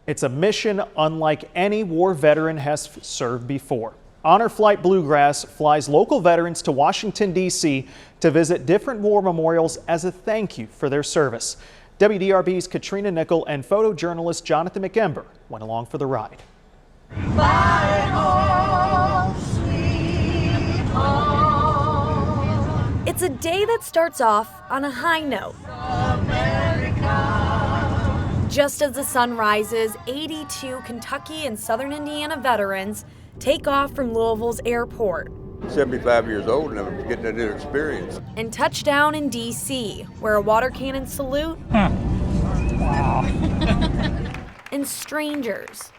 It's a mission unlike any war veteran has served before. Honor Flight Bluegrass flies local veterans to Washington, D.C. to visit different war memorials as a thank you for their service. WDRB's Katrina Nickel and photojournalist Jonathan McEmber went along for the ride. Fly home, sweet home. It's a day that starts off on a high note. America. Just as the sun rises, 82 Kentucky and Southern Indiana veterans take off from Louisville's airport. 75 years old and I'm getting a new experience. And touch down in D.C., where a water cannon salute Wow. and strangers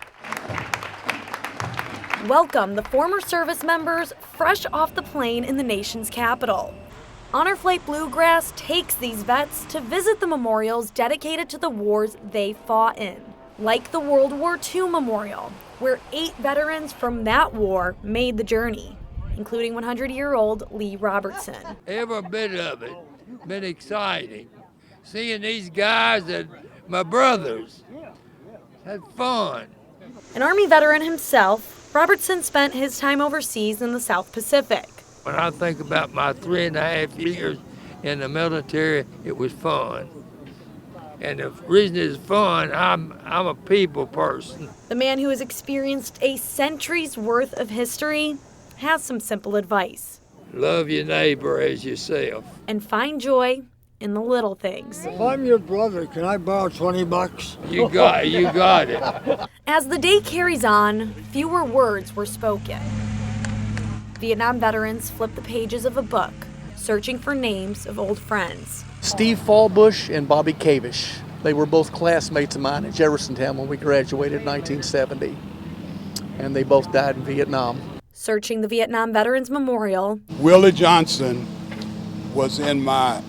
welcome the former service members fresh off the plane in the nation's capital. Honor Flight Bluegrass takes these vets to visit the memorials dedicated to the wars they fought in, like the World War II Memorial, where 8 veterans from that war made the journey, including 100-year-old Lee Robertson. Every bit of it been exciting. Seeing these guys that my brothers had fun. An Army veteran himself, Robertson spent his time overseas in the South Pacific. When I think about my 3.5 years in the military, it was fun. And the reason it's fun, I'm a people person. The man who has experienced a century's worth of history has some simple advice. Love your neighbor as yourself. And find joy in the little things. If I'm your brother, can I borrow $20? You got it. As the day carries on, fewer words were spoken. Vietnam veterans flip the pages of a book, searching for names of old friends. Steve Fallbush and Bobby Cavish. They were both classmates of mine at Jeffersontown when we graduated in 1970. And they both died in Vietnam. Searching the Vietnam Veterans Memorial. Willie Johnson was in my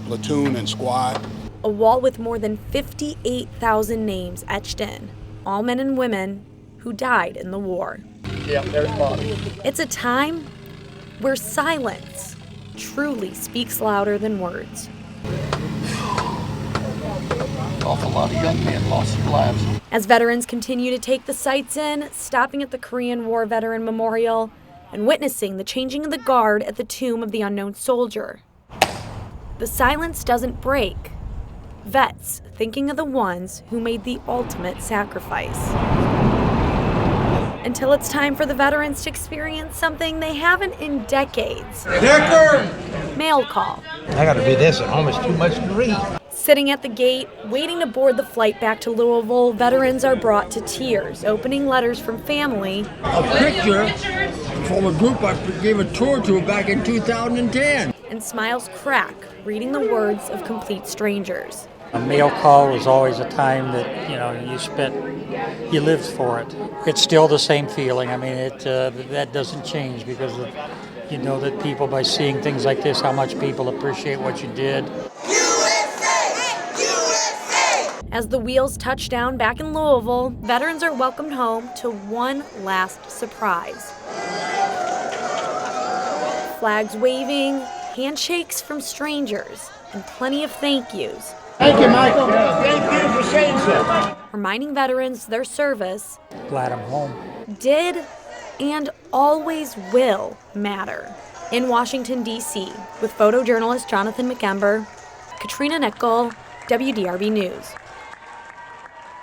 platoon and squad. A wall with more than 58,000 names etched in, all men and women who died in the war. Yeah, there's Bobby. It's a time where silence truly speaks louder than words. Awful lot of young men lost their lives. As veterans continue to take the sights in, stopping at the Korean War Veteran Memorial and witnessing the changing of the guard at the tomb of the unknown soldier. The silence doesn't break. Vets thinking of the ones who made the ultimate sacrifice. Until it's time for the veterans to experience something they haven't in decades. Decker! Mail call. I gotta do this at home, it's too much to read. Sitting at the gate, waiting to board the flight back to Louisville, veterans are brought to tears, opening letters from family. A picture from a group I gave a tour to back in 2010. And smiles crack, reading the words of complete strangers. A mail call was always a time that, you lived for it. It's still the same feeling. I mean, that doesn't change because you know that people, by seeing things like this, how much people appreciate what you did. As the wheels touch down back in Louisville, veterans are welcomed home to one last surprise. Flags waving, handshakes from strangers, and plenty of thank yous. Thank you, Michael. Thank you for saying so. Reminding veterans their service Glad I'm home. did and always will matter. In Washington, D.C., with photojournalist Jonathan McEmber, Katrina Nickel, WDRB News.